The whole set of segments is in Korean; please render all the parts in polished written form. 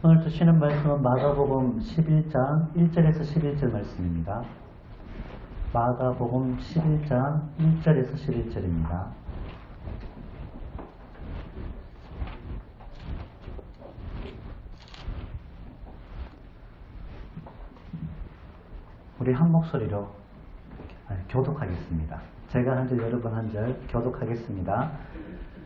오늘 주시는 말씀은 마가복음 11장 1절에서 11절 말씀입니다. 마가복음 11장 1절에서 11절입니다. 우리 한 목소리로 교독하겠습니다. 제가 한 절, 여러분 한 절 교독하겠습니다.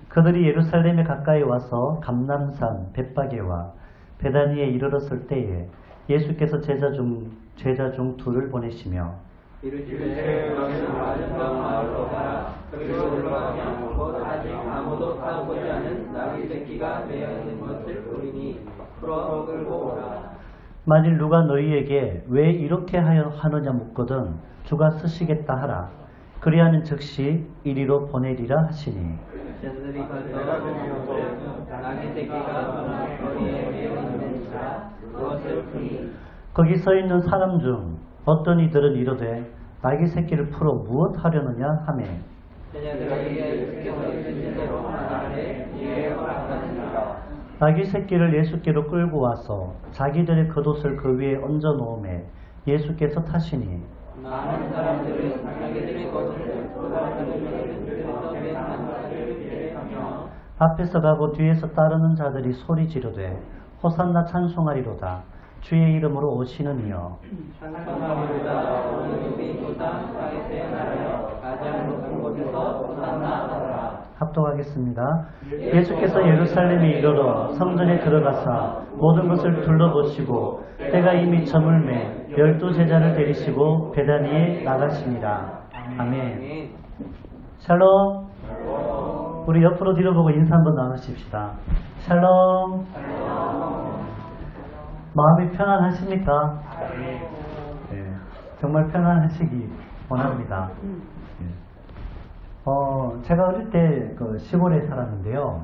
그들이 예루살렘에 가까이 와서 감람산 벳바게와 베다니에 이르렀을 때에 예수께서 제자 중 둘을 보내시며 이르시되 너희는 아름다운 마을로 가라. 그리고 들어가면 곧 아직 아무도 타보지 않은 나귀 새끼가 매여 있는 것을 보리니 풀어 끌고 오라. 만일 누가 너희에게 왜 이렇게 하느냐 묻거든 주가 쓰시겠다 하라. 그리하면 즉시 이리로 보내리라 하시니 제자들이 가서 나귀 새끼가 거리에 매여 있는지라 그것을 보니 거기 서 있는 사람 중 어떤 이들은 이르되 나귀 새끼를 풀어 무엇 하려느냐 하매 제자들에게 예수께서 이르신 대로 하나되 이에 허락하시니라. 나귀 새끼를 예수께로 끌고 와서 자기들의 겉옷을 그 위에 얹어 놓음에 예수께서 타시니 많은 사람들은 자기들의 것을 쏟아내면서 맨 한가지를 비례하며 앞에서 가고 뒤에서 따르는 자들이 소리 지르되 호산나 찬송하리로다 주의 이름으로 오시는 이여 찬송하리로다. 오늘 우리 조상 다윗의 나라여 가장 높은 곳에서 호산나 하라. 합독하겠습니다. 예수께서 예루살렘에 이르러 성전에 들어가사 모든 것을 둘러보시고 때가 이미 저물매 12제자를 데리시고 베다니에 나가시니라. 아멘. 샬롬. 우리 옆으로 뒤로 보고 인사 한번 나누십시다. 샬롬. 마음이 편안하십니까? 네, 정말 편안하시기 원합니다. 제가 어릴 때 그 시골에 살았는데요.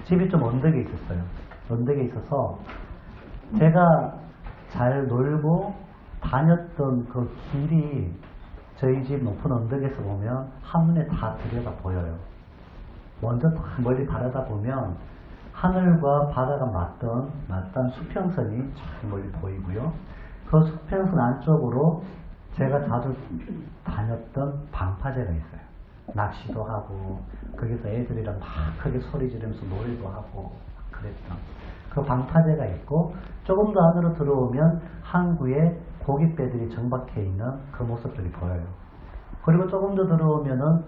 집이 좀 언덕에 있었어요. 언덕에 있어서 제가 잘 놀고 다녔던 그 길이 저희 집 높은 언덕에서 보면 한눈에 다 들여다 보여요. 먼저 멀리 바라다 보면 하늘과 바다가 맞던 수평선이 쫙 멀리 보이고요. 그 수평선 안쪽으로 제가 자주 다녔던 방파제가 있어요. 낚시도 하고 거기서 애들이랑 막 크게 소리 지르면서 노래도 하고 그랬던 그 방파제가 있고 조금 더 안으로 들어오면 항구에 고깃배들이 정박해 있는 그 모습들이 보여요. 그리고 조금 더 들어오면은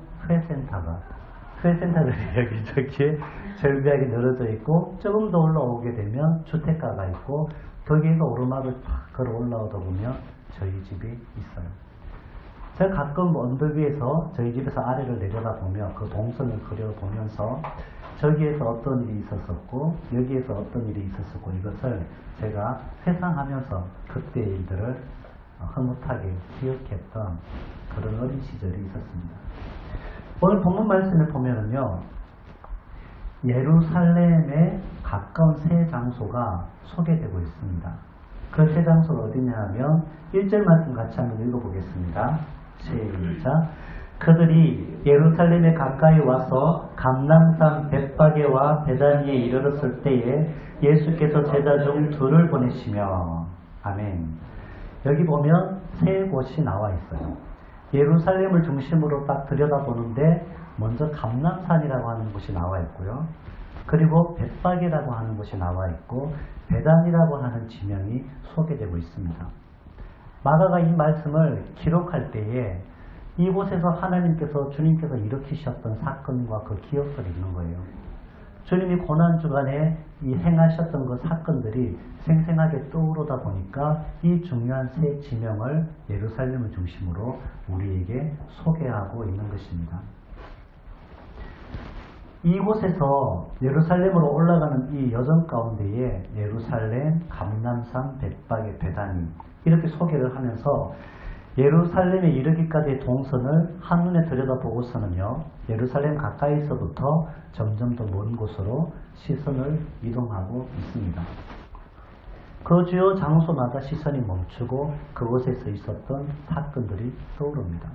회센터들이 여기저기 절비하게 늘어져 있고 조금 더 올라오게 되면 주택가가 있고 거기에서 오르막을 쫙 걸어 올라오다 보면 저희 집이 있어요. 제가 가끔 언덕 위에서 저희 집에서 아래를 내려다 보면 그 동선을 그려보면서 저기에서 어떤 일이 있었었고 여기에서 어떤 일이 있었었고 이것을 제가 회상하면서 그때의 일들을 흐뭇하게 기억했던 그런 어린 시절이 있었습니다. 오늘 본문 말씀을 보면은요, 예루살렘에 가까운 세 장소가 소개되고 있습니다. 그 세 장소가 어디냐 하면 1절 말씀 같이 한번 읽어보겠습니다. 시작. 그들이 예루살렘에 가까이 와서 감람산 벳바게와 베다니에 이르렀을 때에 예수께서 제자 중 둘을 보내시며 아멘. 여기 보면 세 곳이 나와 있어요. 예루살렘을 중심으로 딱 들여다보는데 먼저 감람산이라고 하는 곳이 나와 있고요. 그리고 벳바게라고 하는 곳이 나와 있고 베단이라고 하는 지명이 소개되고 있습니다. 마가가 이 말씀을 기록할 때에 이곳에서 하나님께서 주님께서 일으키셨던 사건과 그 기억들이 있는 거예요. 주님이 고난주간에 이 행하셨던 그 사건들이 생생하게 떠오르다 보니까 이 중요한 세 지명을 예루살렘을 중심으로 우리에게 소개하고 있는 것입니다. 이곳에서 예루살렘으로 올라가는 이 여정 가운데에 예루살렘, 감람산, 벳바게, 베다니 이렇게 소개를 하면서 예루살렘에 이르기까지의 동선을 한눈에 들여다보고서는요, 예루살렘 가까이서부터 점점 더 먼 곳으로 시선을 이동하고 있습니다. 그 주요 장소마다 시선이 멈추고 그곳에서 있었던 사건들이 떠오릅니다.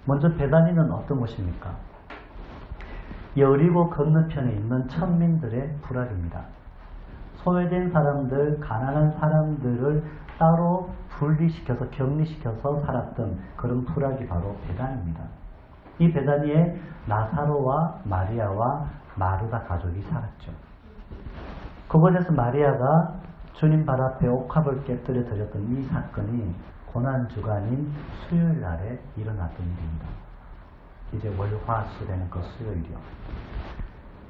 먼저 베다니는 어떤 곳입니까? 여리고 건너편에 있는 천민들의 부락입니다. 소외된 사람들, 가난한 사람들을 따로 분리시켜서 격리시켜서 살았던 그런 부락이 바로 베다니입니다. 이 베다니에 나사로와 마리아와 마르다 가족이 살았죠. 그곳에서 마리아가 주님 발 앞에 옥합을 깨뜨려 드렸던 이 사건이 고난주간인 수요일 날에 일어났던 일입니다. 이제 월화수 되는 그 수요일이요.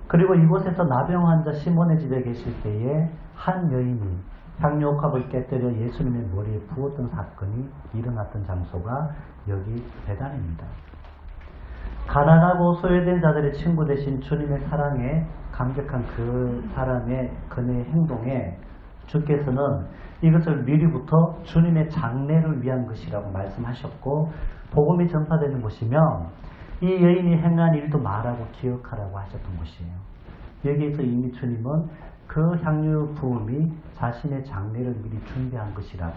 그리고 이곳에서 나병 환자 시몬의 집에 계실 때에 한 여인이 향유옥합을 깨뜨려 예수님의 머리에 부었던 사건이 일어났던 장소가 여기 베단입니다. 가난하고 소외된 자들의 친구 되신 주님의 사랑에 감격한 그 사람의 그녀의 행동에 주께서는 이것을 미리부터 주님의 장례를 위한 것이라고 말씀하셨고 복음이 전파되는 곳이면 이 여인이 행한 일도 말하고 기억하라고 하셨던 곳이에요. 여기에서 이미 주님은 그 향유 부음이 자신의 장례를 미리 준비한 것이라고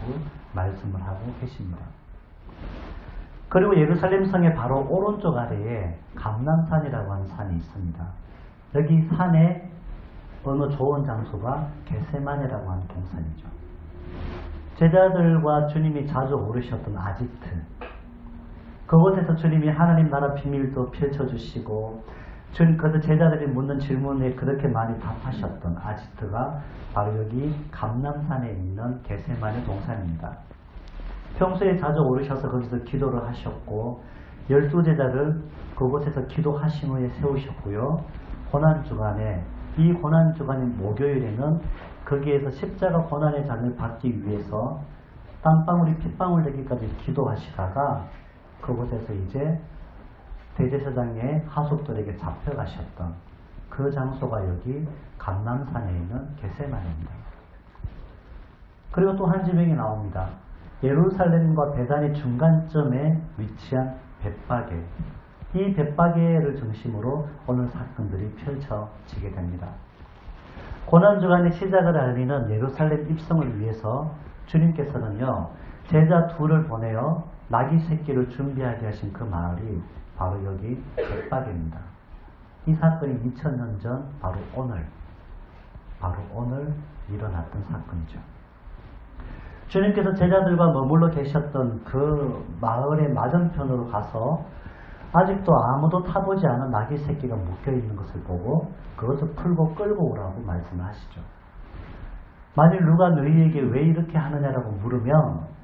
말씀을 하고 계십니다. 그리고 예루살렘 성의 바로 오른쪽 아래에 감람산이라고 하는 산이 있습니다. 여기 산에 어느 좋은 장소가 겟세마네라고 하는 동산이죠. 제자들과 주님이 자주 오르셨던 아지트, 그곳에서 주님이 하나님 나라 비밀도 펼쳐주시고 그 제자들이 묻는 질문에 그렇게 많이 답하셨던 아지트가 바로 여기 감람산에 있는 겟세마네 동산입니다. 평소에 자주 오르셔서 거기서 기도를 하셨고 12제자를 그곳에서 기도하신 후에 세우셨고요. 고난주간에 이 고난주간인 목요일에는 거기에서 십자가 고난의 잔을 받기 위해서 땀방울이 핏방울 되기까지 기도하시다가 그곳에서 이제 대제사장의 하속들에게 잡혀가셨던 그 장소가 여기 감람산에 있는 겟세마네입니다. 그리고 또 한 지명이 나옵니다. 예루살렘과 베다니 중간점에 위치한 벳바게. 이 벳바게를 중심으로 오늘 사건들이 펼쳐지게 됩니다. 고난주간의 시작을 알리는 예루살렘 입성을 위해서 주님께서는요, 제자 둘을 보내어 나귀 새끼를 준비하게 하신 그 마을이 바로 여기 벳바게입니다. 이 사건이 2000년 전 바로 오늘 일어났던 사건이죠. 주님께서 제자들과 머물러 계셨던 그 마을의 맞은편으로 가서 아직도 아무도 타보지 않은 나귀 새끼가 묶여있는 것을 보고 그것을 풀고 끌고 오라고 말씀을 하시죠. 만일 누가 너희에게 왜 이렇게 하느냐라고 물으면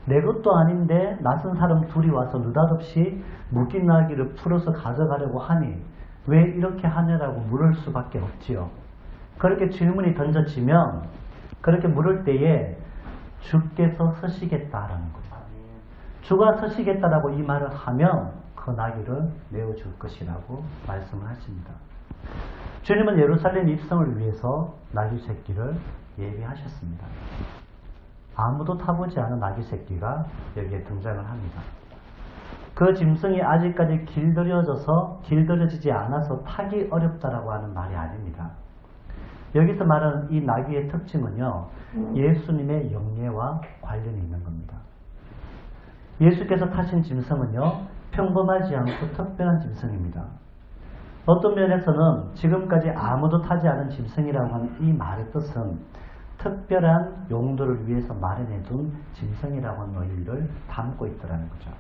내 것도 아닌데 낯선 사람 둘이 와서 느닷없이 묶인 나귀를 풀어서 가져가려고 하니 왜 이렇게 하냐라고 물을 수밖에 없지요. 그렇게 질문이 던져지면 그렇게 물을 때에 주께서 서시겠다라는 겁니다. 주가 서시겠다라고 이 말을 하면 그 나귀를 내어줄 것이라고 말씀을 하십니다. 주님은 예루살렘 입성을 위해서 나귀 새끼를 예비하셨습니다. 아무도 타보지 않은 나귀 새끼가 여기에 등장을 합니다. 그 짐승이 아직까지 길들여지지 않아서 타기 어렵다라고 하는 말이 아닙니다. 여기서 말하는 이 나귀의 특징은요, 예수님의 영예와 관련이 있는 겁니다. 예수께서 타신 짐승은요, 평범하지 않고 특별한 짐승입니다. 어떤 면에서는 지금까지 아무도 타지 않은 짐승이라고 하는 이 말의 뜻은 특별한 용도를 위해서 마련해둔 짐승이라고 하는 의미를 담고 있더라는 거죠.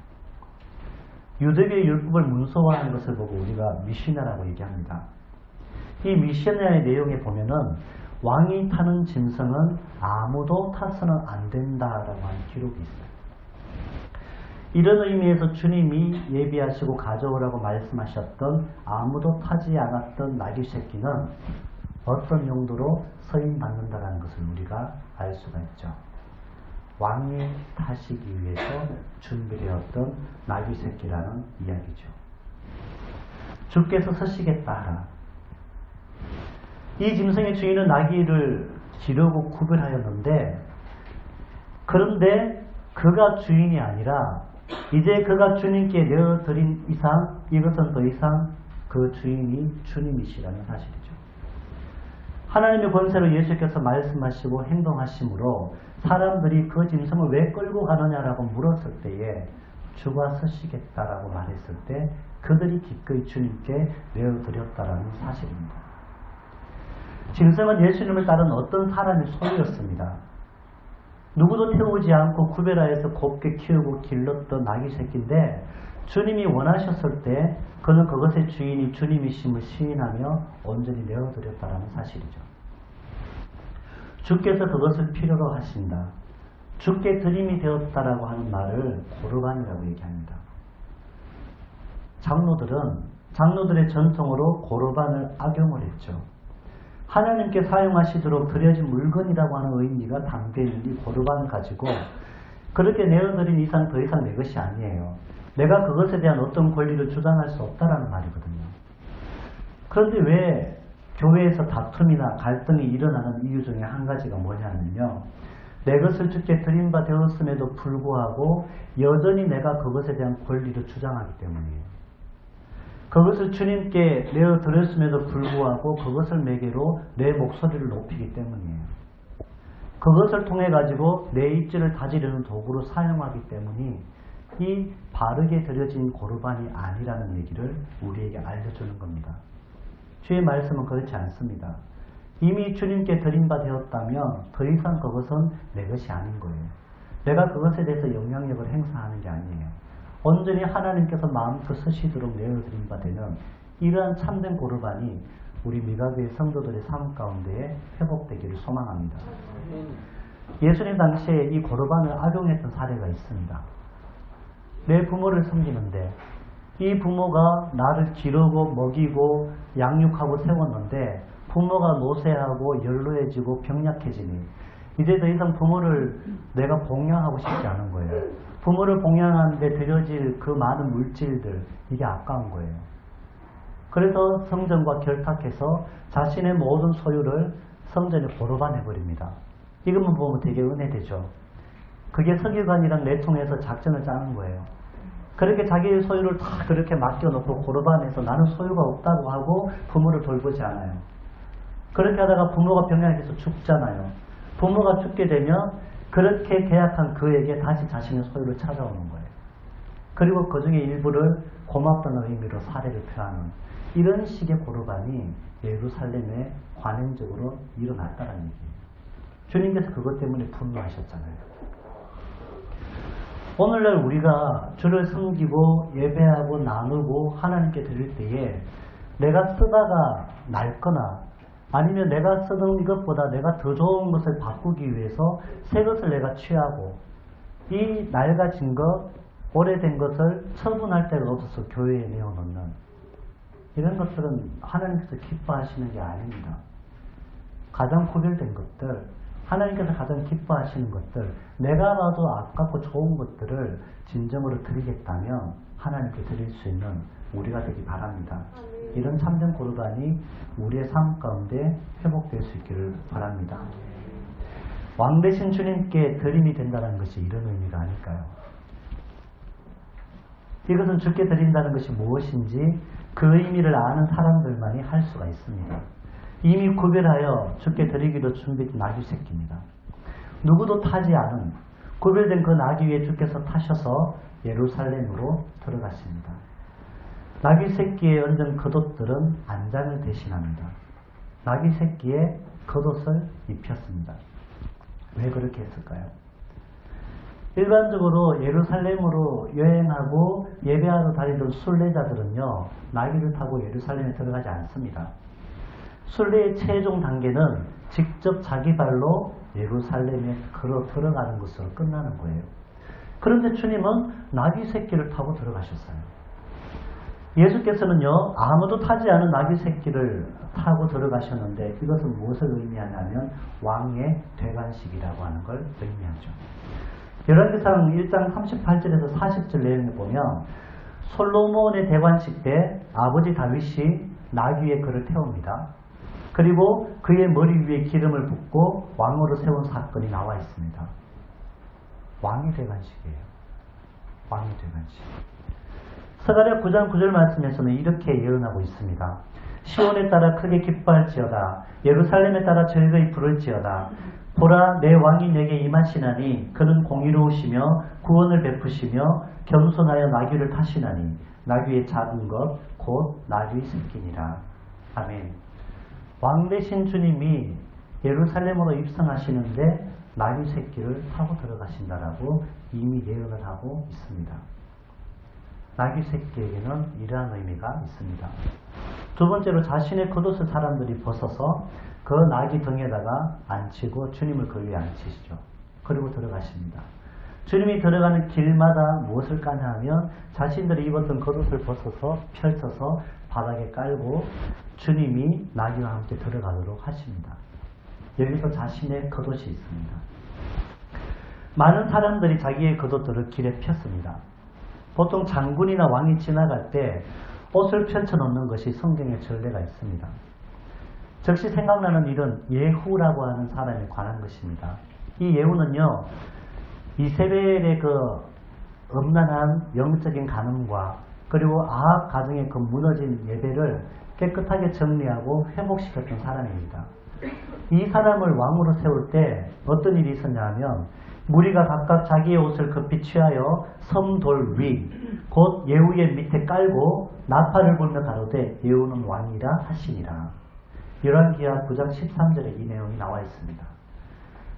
유대교의 율법을 문서화하는 것을 보고 우리가 미시나라고 얘기합니다. 이 미시나의 내용에 보면은 왕이 타는 짐승은 아무도 타서는 안 된다라고 하는 기록이 있어요. 이런 의미에서 주님이 예비하시고 가져오라고 말씀하셨던 아무도 타지 않았던 나귀 새끼는 어떤 용도로 서임받는다는 것을 우리가 알 수가 있죠. 왕이 타시기 위해서 준비되었던 나귀 새끼라는 이야기죠. 주께서 서시겠다 하라. 이 짐승의 주인은 나귀를 기르고 구별하였는데, 그런데 그가 주인이 아니라 이제 그가 주님께 내어드린 이상 이것은 더 이상 그 주인이 주님이시라는 사실이죠. 하나님의 권세로 예수께서 말씀하시고 행동하심으로 사람들이 그 짐승을 왜 끌고 가느냐라고 물었을 때에 주가 서시겠다라고 말했을 때 그들이 기꺼이 주님께 내어드렸다라는 사실입니다. 짐승은 예수님을 따른 어떤 사람의 소유였습니다. 누구도 태우지 않고 구별하여서 곱게 키우고 길렀던 나귀 새끼인데 주님이 원하셨을 때 그는 그것의 주인이 주님이심을 시인하며 온전히 내어드렸다는 사실이죠. 주께서 그것을 필요로 하신다. 주께 드림이 되었다라고 하는 말을 고르반이라고 얘기합니다. 장로들의 전통으로 고르반을 악용을 했죠. 하나님께 사용하시도록 드려진 물건이라고 하는 의미가 담겨있는 이 고르반을 가지고 그렇게 내어드린 이상 더 이상 내 것이 아니에요. 내가 그것에 대한 어떤 권리를 주장할 수 없다라는 말이거든요. 그런데 왜 교회에서 다툼이나 갈등이 일어나는 이유 중에 한 가지가 뭐냐면요. 내 것을 주께 드린 바 되었음에도 불구하고 여전히 내가 그것에 대한 권리를 주장하기 때문이에요. 그것을 주님께 내어드렸음에도 불구하고 그것을 매개로 내 목소리를 높이기 때문이에요. 그것을 통해 가지고 내 입지를 다지려는 도구로 사용하기 때문이 이 바르게 드려진 고르반이 아니라는 얘기를 우리에게 알려주는 겁니다. 주의 말씀은 그렇지 않습니다. 이미 주님께 드린 바 되었다면 더 이상 그것은 내 것이 아닌 거예요. 내가 그것에 대해서 영향력을 행사하는 게 아니에요. 온전히 하나님께서 마음껏 쓰시도록 내어드린 바 되는 이러한 참된 고르반이 우리 미가교회 성도들의 삶 가운데에 회복되기를 소망합니다. 예수님 당시에 이 고르반을 악용했던 사례가 있습니다. 내 부모를 섬기는데 이 부모가 나를 기르고 먹이고 양육하고 세웠는데 부모가 노쇠하고 연로해지고 병약해지니 이제 더 이상 부모를 내가 봉양하고 싶지 않은 거예요. 부모를 봉양하는데 들여질 그 많은 물질들, 이게 아까운 거예요. 그래서 성전과 결탁해서 자신의 모든 소유를 성전에 고르반해버립니다. 이것만 보면 되게 은혜되죠. 그게 서기관이랑 내통해서 작전을 짜는 거예요. 그렇게 자기의 소유를 다 그렇게 맡겨놓고 고르반해서 나는 소유가 없다고 하고 부모를 돌보지 않아요. 그렇게 하다가 부모가 병약해서 죽잖아요. 부모가 죽게 되면 그렇게 계약한 그에게 다시 자신의 소유를 찾아오는 거예요. 그리고 그 중에 일부를 고맙다는 의미로 사례를 표하는 이런 식의 고르반이 예루살렘에 관행적으로 일어났다는 얘기예요. 주님께서 그것 때문에 분노하셨잖아요. 오늘날 우리가 주를 섬기고 예배하고 나누고 하나님께 드릴 때에 내가 쓰다가 낡거나 아니면 내가 쓰던 이것보다 내가 더 좋은 것을 바꾸기 위해서 새 것을 내가 취하고 이 낡아진 것, 오래된 것을 처분할 데가 없어서 교회에 내어놓는 이런 것들은 하나님께서 기뻐하시는 게 아닙니다. 가장 구별된 것들, 하나님께서 가장 기뻐하시는 것들, 내가 봐도 아깝고 좋은 것들을 진정으로 드리겠다면 하나님께 드릴 수 있는 우리가 되기 바랍니다. 이런 참된 고르반이 우리의 삶 가운데 회복될 수 있기를 바랍니다. 왕 대신 주님께 드림이 된다는 것이 이런 의미가 아닐까요? 이것은 주께 드린다는 것이 무엇인지 그 의미를 아는 사람들만이 할 수가 있습니다. 이미 구별하여 주께 드리기로 준비된 나귀 새끼입니다. 누구도 타지 않은 구별된 그 나귀 위에 주께서 타셔서 예루살렘으로 들어가십니다. 나귀 새끼에 얹은 겉옷들은 안장을 대신합니다. 나귀 새끼에 겉옷을 입혔습니다. 왜 그렇게 했을까요? 일반적으로 예루살렘으로 여행하고 예배하러 다니던 순례자들은요, 나귀를 타고 예루살렘에 들어가지 않습니다. 순례의 최종 단계는 직접 자기 발로 예루살렘에 걸어 들어가는 것으로 끝나는 거예요. 그런데 주님은 나귀 새끼를 타고 들어가셨어요. 예수께서는요, 아무도 타지 않은 나귀 새끼를 타고 들어가셨는데 이것은 무엇을 의미하냐면 왕의 대관식이라고 하는 걸 의미하죠. 열왕기상 1장 38절에서 40절 내용을 보면 솔로몬의 대관식 때 아버지 다윗이 나귀에 그를 태웁니다. 그리고 그의 머리 위에 기름을 붓고 왕으로 세운 사건이 나와 있습니다. 왕의 대관식이에요. 왕의 대관식. 스가랴 9장 9절 말씀에서는 이렇게 예언하고 있습니다. 시온에 따라 크게 기뻐할지어다. 예루살렘에 따라 즐거이 부를지어다. 보라, 내 왕이 내게 임하시나니 그는 공의로우시며 구원을 베푸시며 겸손하여 나귀를 타시나니 나귀의 작은 것 곧 나귀 새끼니라. 아멘. 왕 대신 주님이 예루살렘으로 입성하시는데 나귀 새끼를 타고 들어가신다라고 이미 예언을 하고 있습니다. 나귀 새끼에게는 이러한 의미가 있습니다. 두 번째로 자신의 겉옷을 사람들이 벗어서 그 나귀 등에다가 앉히고 주님을 그 위에 앉히시죠. 그리고 들어가십니다. 주님이 들어가는 길마다 무엇을 까냐 하면 자신들이 입었던 겉옷을 벗어서 펼쳐서 바닥에 깔고 주님이 나귀와 함께 들어가도록 하십니다. 여기서 자신의 겉옷이 있습니다. 많은 사람들이 자기의 겉옷들을 길에 폈습니다. 보통 장군이나 왕이 지나갈 때 옷을 펼쳐놓는 것이 성경의 전례가 있습니다. 즉시 생각나는 일은 예후라고 하는 사람에 관한 것입니다. 이 예후는요, 이세벨의 그 음란한 영적인 간음과 그리고 아합 가정의 그 무너진 예배를 깨끗하게 정리하고 회복시켰던 사람입니다. 이 사람을 왕으로 세울 때 어떤 일이 있었냐 하면 무리가 각각 자기의 옷을 급히 취하여 섬돌 위, 곧 예후의 밑에 깔고 나팔을 불며 가로되 예후는 왕이라 하시니라. 열왕기하 9장 13절에 이 내용이 나와 있습니다.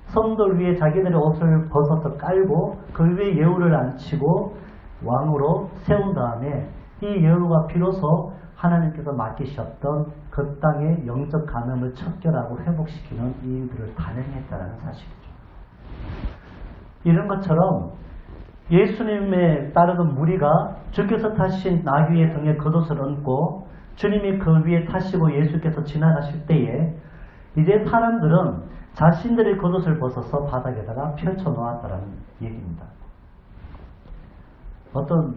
섬돌 위에 자기들의 옷을 벗어서 깔고 그 위에 예후를 앉히고 왕으로 세운 다음에 이 예후가 비로소 하나님께서 맡기셨던 그 땅의 영적 간음을 척결하고 회복시키는 이 일들을 단행했다는 사실이죠. 이런 것처럼 예수님의 따르던 무리가 주께서 타신 나귀의 등에 겉옷을 얹고 주님이 그 위에 타시고 예수께서 지나가실 때에 이제 사람들은 자신들의 겉옷을 벗어서 바닥에다가 펼쳐 놓았다는 얘기입니다. 어떤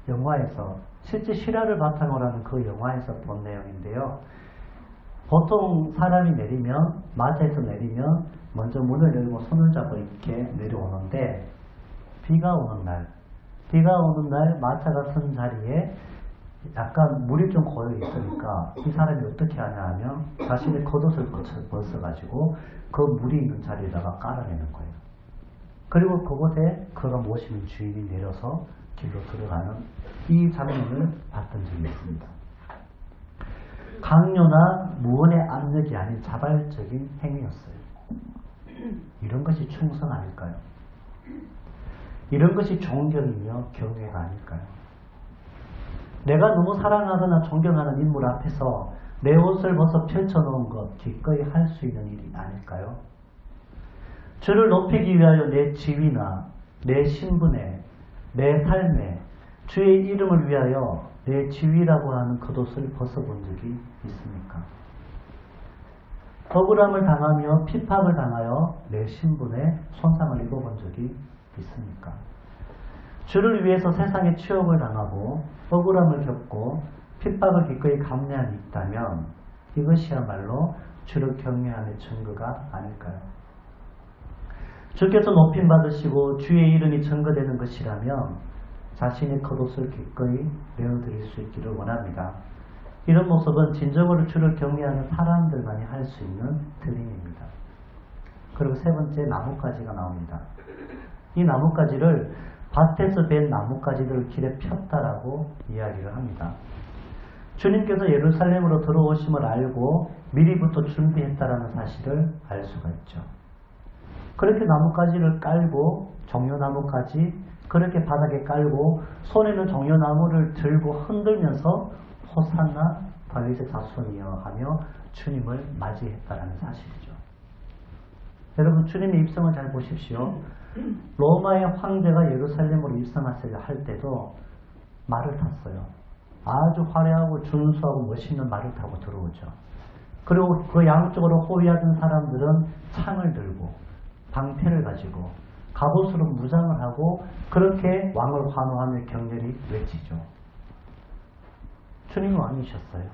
영화에서 실제 실화를 바탕으로 하는 그 영화에서 본 내용인데요. 보통 사람이 내리면 마차에서 내리면 먼저 문을 열고 손을 잡고 이렇게 내려오는데 비가 오는 날 마차가 선 자리에 약간 물이 좀 고여 있으니까 이 사람이 어떻게 하냐 하면 자신의 겉옷을 벗어가지고 그 물이 있는 자리에다가 깔아내는 거예요. 그리고 그곳에 그가 모시는 주인이 내려서 길로 들어가는 이 장면을 봤던 적이 있습니다. 강요나 무언의 압력이 아닌 자발적인 행위였어요. 이런 것이 충성 아닐까요? 이런 것이 존경이며 경외가 아닐까요? 내가 너무 사랑하거나 존경하는 인물 앞에서 내 옷을 벗어 펼쳐놓은 것 기꺼이 할 수 있는 일이 아닐까요? 주를 높이기 위하여 내 지위나 내 신분에 내 삶에 주의 이름을 위하여 내 지위라고 하는 겉옷을 벗어본 적이 있습니까? 억울함을 당하며 핍박을 당하여 내 신분에 손상을 입어본 적이 있습니까? 주를 위해서 세상에 취업을 당하고 억울함을 겪고 핍박을 기꺼이 감내한 일이 있다면 이것이야말로 주를 경외함의 증거가 아닐까요? 주께서 높임 받으시고 주의 이름이 증거되는 것이라면 자신의 겉옷을 기꺼이 내어드릴 수 있기를 원합니다. 이런 모습은 진정으로 주를 경외하는 사람들만이 할 수 있는 드림입니다. 그리고 세 번째, 나뭇가지가 나옵니다. 이 나뭇가지를 밭에서 벤 나뭇가지들을 길에 폈다라고 이야기를 합니다. 주님께서 예루살렘으로 들어오심을 알고 미리부터 준비했다라는 사실을 알 수가 있죠. 그렇게 나뭇가지를 깔고 종려나뭇가지 그렇게 바닥에 깔고 손에는 종려나무를 들고 흔들면서 호산나 다윗의 자손이여 하며 주님을 맞이했다라는 사실이죠. 여러분, 주님의 입성을 잘 보십시오. 로마의 황제가 예루살렘으로 입성하려 할 때도 말을 탔어요. 아주 화려하고 준수하고 멋있는 말을 타고 들어오죠. 그리고 그 양쪽으로 호위하던 사람들은 창을 들고 방패를 가지고 갑옷으로 무장을 하고 그렇게 왕을 환호하며 격렬히 외치죠. 주님이 왕이셨어요.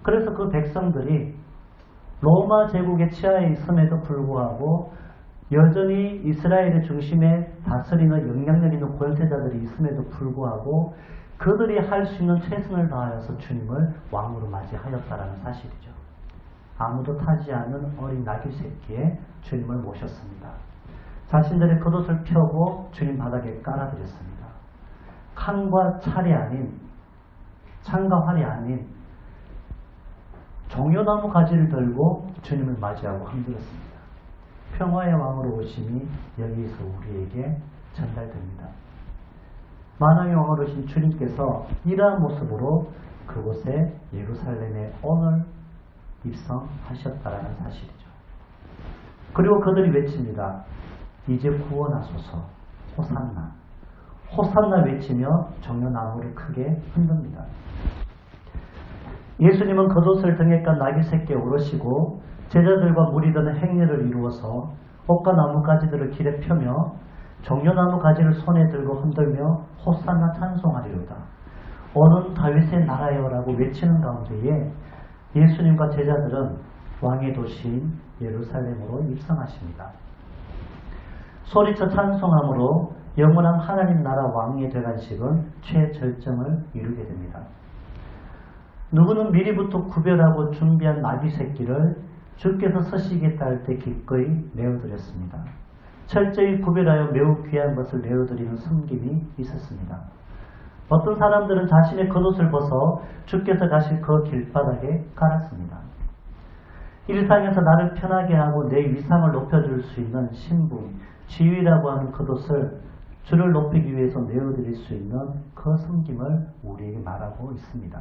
그래서 그 백성들이 로마 제국의 치하에 있음에도 불구하고 여전히 이스라엘의 중심에 다스리는 영향력 있는 권세자들이 있음에도 불구하고 그들이 할 수 있는 최선을 다하여서 주님을 왕으로 맞이하였다라는 사실이죠. 아무도 타지 않은 어린 나귀 새끼에 주님을 모셨습니다. 자신들의 겉옷을 펴고 주님 바닥에 깔아드렸습니다. 창과 활이 아닌 종려나무 가지를 들고 주님을 맞이하고 흔들었습니다. 평화의 왕으로 오심이 여기서 우리에게 전달됩니다. 만왕의 왕으로 오신 주님께서 이러한 모습으로 그곳에 예루살렘에 오늘 입성하셨다라는 사실이죠. 그리고 그들이 외칩니다. 이제 구원하소서 호산나. 호산나 외치며 종려나무를 크게 흔듭니다. 예수님은 겉옷을 등에 깐 나귀 새끼에 오르시고 제자들과 무리 드는 행렬을 이루어서 옷과 나뭇가지들을 길에 펴며 종려나무 가지를 손에 들고 흔들며 호산나 찬송하리로다. 오는 다윗의 나라여라고 외치는 가운데에 예수님과 제자들은 왕의 도시인 예루살렘으로 입성하십니다. 소리쳐 찬송함으로 영원한 하나님 나라 왕의 대관식은 최절정을 이루게 됩니다. 누구는 미리부터 구별하고 준비한 나귀 새끼를 주께서 서시겠다 할 때 기꺼이 내어드렸습니다. 철저히 구별하여 매우 귀한 것을 내어드리는 섬김이 있었습니다. 어떤 사람들은 자신의 겉옷을 벗어 주께서 가실 그 길바닥에 깔았습니다. 일상에서 나를 편하게 하고 내 위상을 높여줄 수 있는 신분, 지위라고 하는 겉옷을 주를 높이기 위해서 내어드릴 수 있는 그 섬김을 우리에게 말하고 있습니다.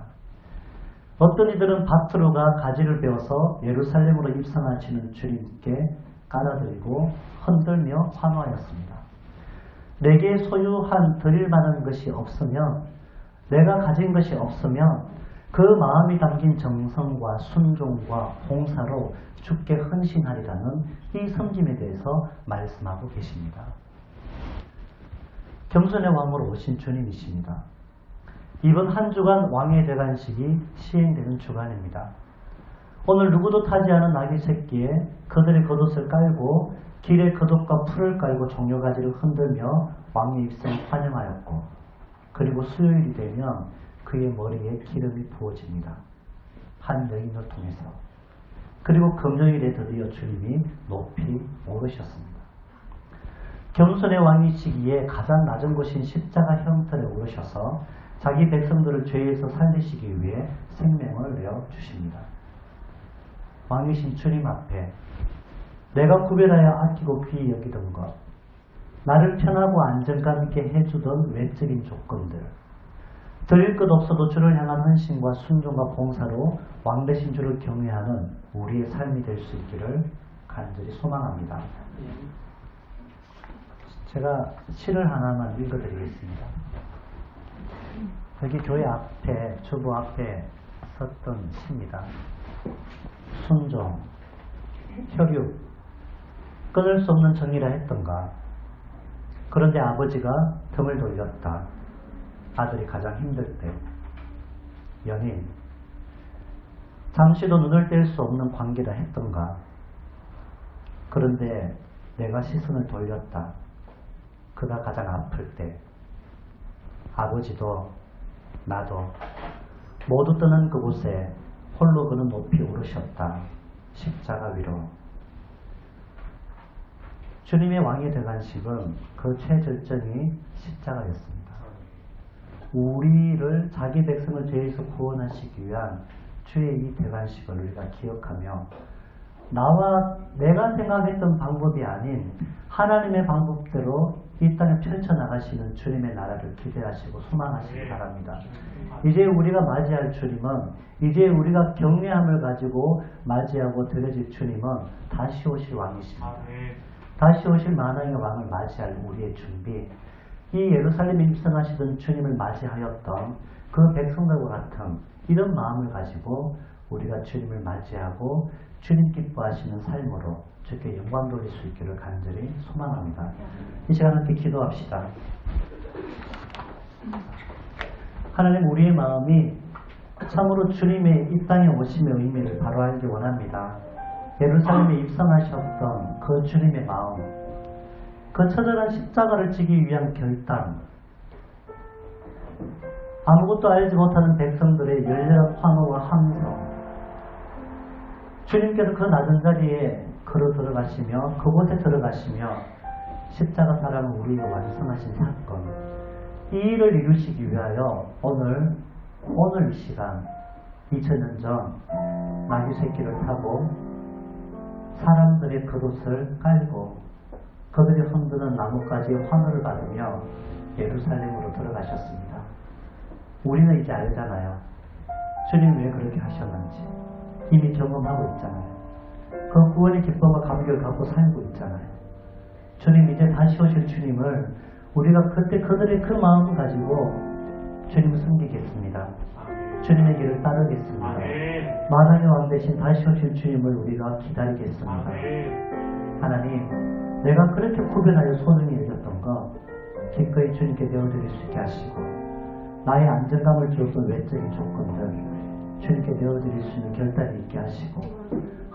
어떤 이들은 밭으로 가 가지를 베어서 예루살렘으로 입성하시는 주님께 깔아드리고 흔들며 환호하였습니다. 내게 소유한 드릴 만한 것이 없으면, 내가 가진 것이 없으면 그 마음이 담긴 정성과 순종과 봉사로 주께 헌신하리라는 이 섬김에 대해서 말씀하고 계십니다. 겸손의 왕으로 오신 주님이십니다. 이번 한 주간 왕의 대관식이 시행되는 주간입니다. 오늘 누구도 타지 않은 나귀 새끼에 그들의 겉옷을 깔고 길에 겉옷과 풀을 깔고 종려가지를 흔들며 왕의 입성을 환영하였고, 그리고 수요일이 되면 그의 머리에 기름이 부어집니다. 한 여인을 통해서. 그리고 금요일에 드디어 주님이 높이 오르셨습니다. 겸손의 왕이시기에 가장 낮은 곳인 십자가 형틀에 오르셔서 자기 백성들을 죄에서 살리시기 위해 생명을 내어주십니다. 왕이신 주님 앞에 내가 구별하여 아끼고 귀히 여기던 것, 나를 편하고 안정감 있게 해주던 외적인 조건들, 드릴 것 없어도 주를 향한 헌신과 순종과 봉사로 왕 대신 주를 경외하는 우리의 삶이 될 수 있기를 간절히 소망합니다. 제가 시를 하나만 읽어드리겠습니다. 여기 교회 앞에, 주보 앞에 썼던 시입니다. 순종, 혈육, 끊을 수 없는 정이라 했던가. 그런데 아버지가 등을 돌렸다. 아들이 가장 힘들 때. 연인, 잠시도 눈을 뗄 수 없는 관계라 했던가. 그런데 내가 시선을 돌렸다. 그가 가장 아플 때. 아버지도 나도 모두 뜨는 그곳에 홀로 그는 높이 오르셨다. 십자가 위로. 주님의 왕의 대관식은 그 최절정이 십자가였습니다. 우리를, 자기 백성을 죄에서 구원하시기 위한 주의 이 대관식을 우리가 기억하며 내가 생각했던 방법이 아닌 하나님의 방법대로 이 땅에 펼쳐나가시는 주님의 나라를 기대하시고 소망하시기 바랍니다. 이제 우리가 맞이할 주님은, 이제 우리가 경외함을 가지고 맞이하고 드려질 주님은 다시 오실 왕이십니다. 다시 오실 만왕의 왕을 맞이할 우리의 준비, 이 예루살렘에 입성하시던 주님을 맞이하였던 그 백성들과 같은 이런 마음을 가지고 우리가 주님을 맞이하고 주님 기뻐하시는 삶으로 주께 영광 돌릴 수 있기를 간절히 소망합니다. 이 시간 함께 기도합시다. 하나님, 우리의 마음이 참으로 주님의 이 땅에 오심의 의미를 바로 알기 원합니다. 예루살렘에 입성하셨던 그 주님의 마음, 그 처절한 십자가를 지기 위한 결단, 아무것도 알지 못하는 백성들의 열렬한 환호와 함성, 주님께서 그 낮은 자리에 걸어 들어가시며 그곳에 들어가시며 십자가 사랑을 우리에게 완성하신 사건, 이 일을 이루시기 위하여 오늘 이 시간 2000년 전 나귀 새끼를 타고 사람들의 겉옷을 깔고 그들이 흔드는 나뭇가지의 환호를 받으며 예루살렘으로 들어가셨습니다. 우리는 이제 알잖아요. 주님 왜 그렇게 하셨는지 이미 경험하고 있잖아요. 그 구원의 기쁨과 감격을 갖고 살고 있잖아요. 주님 이제 다시 오실 주님을 우리가 그때 그들의 그 마음을 가지고 주님을 섬기겠습니다. 주님의 길을 따르겠습니다. 만왕의 왕 대신 다시 오실 주님을 우리가 기다리겠습니다. 하나님, 내가 그렇게 구별하여 소중히 여겼던 것 기꺼이 주님께 내어드릴 수 있게 하시고 나의 안정감을 주었던 외적인 조건들 주님께 내어드릴 수 있는 결단이 있게 하시고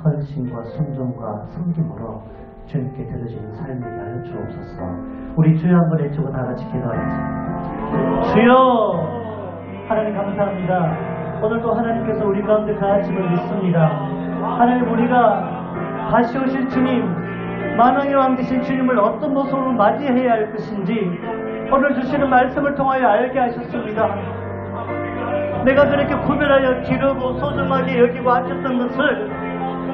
헌신과 순종과 섬김으로 주님께 드려지는 삶이 하여 주옵소서. 우리 주여 한번 외치고 다 같이 기도하겠습니다. 주여! 하나님 감사합니다. 오늘도 하나님께서 우리 가운데 가하심을 믿습니다. 하나님, 우리가 다시 오실 주님, 만왕의 왕 되신 주님을 어떤 모습으로 맞이해야 할 것인지 오늘 주시는 말씀을 통하여 알게 하셨습니다. 내가 그렇게 구별하여 기르고 소중하게 여기고 하셨던 것을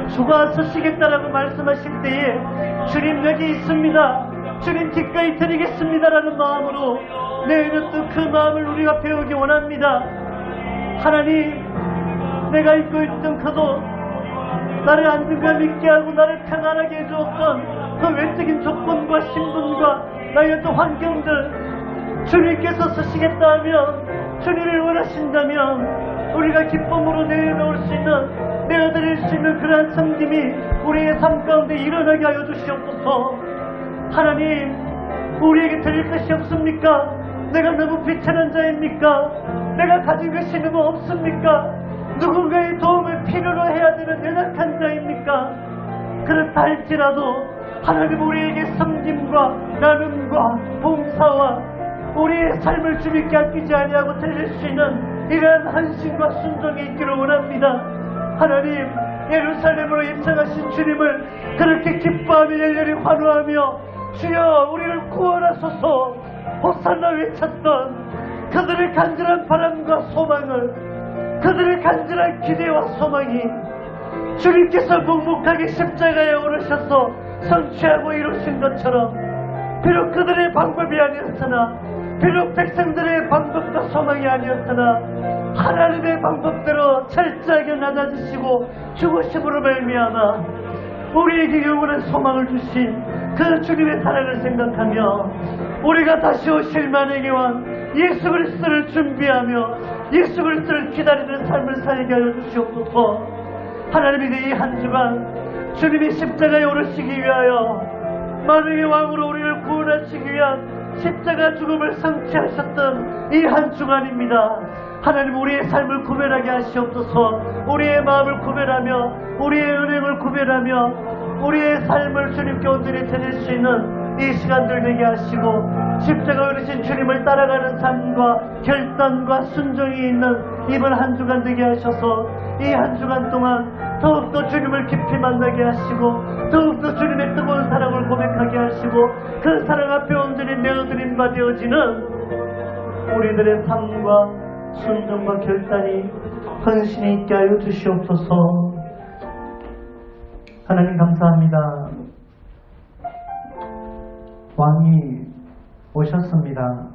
주가 쓰시겠다라고 말씀하실 때에 주님 여기 있습니다, 주님 기꺼이 드리겠습니다라는 마음으로 내어놓던 그 마음을 우리가 배우기 원합니다. 하나님, 내가 입고 있던 그도 나를 안정감 있게 하고 나를 편안하게 해주었던 그 외적인 조건과 신분과 나의 어떤 환경들 주님께서 쓰시겠다 하면, 주님을 원하신다면 우리가 기쁨으로 내어놓을 수 있는, 내어드릴 수 있는 그러한 섬김이 우리의 삶 가운데 일어나게 하여 주시옵소서. 하나님, 우리에게 드릴 것이 없습니까? 내가 너무 비천한 자입니까? 내가 가진 것이 너무 없습니까? 누군가의 도움을 필요로 해야 되는 연약한 자입니까? 그렇다 할지라도 하나님, 우리에게 섬김과 나눔과 봉사와 우리의 삶을 주님께 아끼지 아니하고 드릴 수 있는 이러한 헌신과 순종이 있기를 원합니다. 하나님, 예루살렘으로 입성하신 주님을 그렇게 기뻐하며 열렬히 환호하며 주여 우리를 구원하소서 호산나 외쳤던 그들의 간절한 바람과 소망을, 그들의 간절한 기대와 소망이 주님께서 묵묵하게 십자가에 오르셔서 성취하고 이루신 것처럼, 비록 그들의 방법이 아니었으나, 비록 백성들의 방법과 소망이 아니었으나 하나님의 방법대로 철저하게 낮아지시고 죽으심으로 말미암아 우리에게 영원한 소망을 주신 그 주님의 사랑을 생각하며 우리가 다시 오실 만왕의 왕 예수 그리스도를 준비하며 예수 그리스도를 기다리는 삶을 살게 하여 주시옵소서. 하나님이 이 한 주간 주님이 십자가에 오르시기 위하여 만왕의 왕으로 우리를 구원하시기 위한 십자가 죽음을 성취하셨던 이 한 주간입니다. 하나님, 우리의 삶을 구별하게 하시옵소서. 우리의 마음을 구별하며 우리의 은행을 구별하며 우리의 삶을 주님께 온전히 드릴 수 있는 이 시간들 되게 하시고 십자가 오르신 주님을 따라가는 삶과 결단과 순종이 있는 이번 한 주간 되게 하셔서 이 한 주간 동안 더욱더 주님을 깊이 만나게 하시고 더욱더 주님의 뜨거운 사랑을 고백하게 하시고 그 사랑 앞에 온전히 내어드린 바 되어지는 우리들의 삶과 순종과 결단이 헌신이 있게 하여 주시옵소서. 하나님 감사합니다. 왕이 오셨습니다.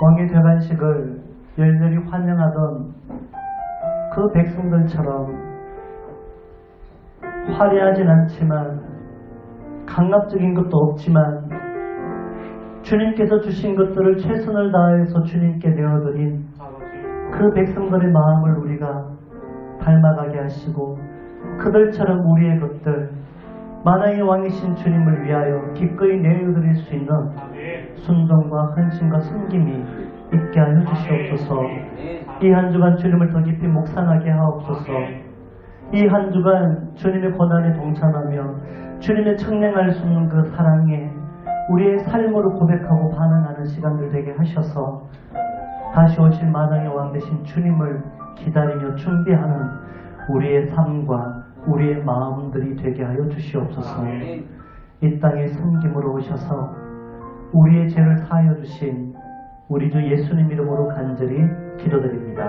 왕의 대관식을 열렬히 환영하던 그 백성들처럼 화려하진 않지만 강압적인 것도 없지만 주님께서 주신 것들을 최선을 다해서 주님께 내어드린 그 백성들의 마음을 우리가 닮아가게 하시고 그들처럼 우리의 것들 만왕의 왕이신 주님을 위하여 기꺼이 내어드릴 수 있는 순종과 헌신과 섬김이 있게 하여 주시옵소서. 이 한 주간 주님을 더 깊이 묵상하게 하옵소서. 이 한 주간 주님의 고난에 동참하며 주님의 청량할 수 없는 그 사랑에 우리의 삶으로 고백하고 반응하는 시간들 되게 하셔서 다시 오실 만왕의 왕 되신 주님을 기다리며 준비하는 우리의 삶과 우리의 마음들이 되게 하여 주시옵소서. 이 땅에 섬김으로 오셔서 우리의 죄를 사하여 주신 우리 주 예수님 이름으로 간절히 기도드립니다.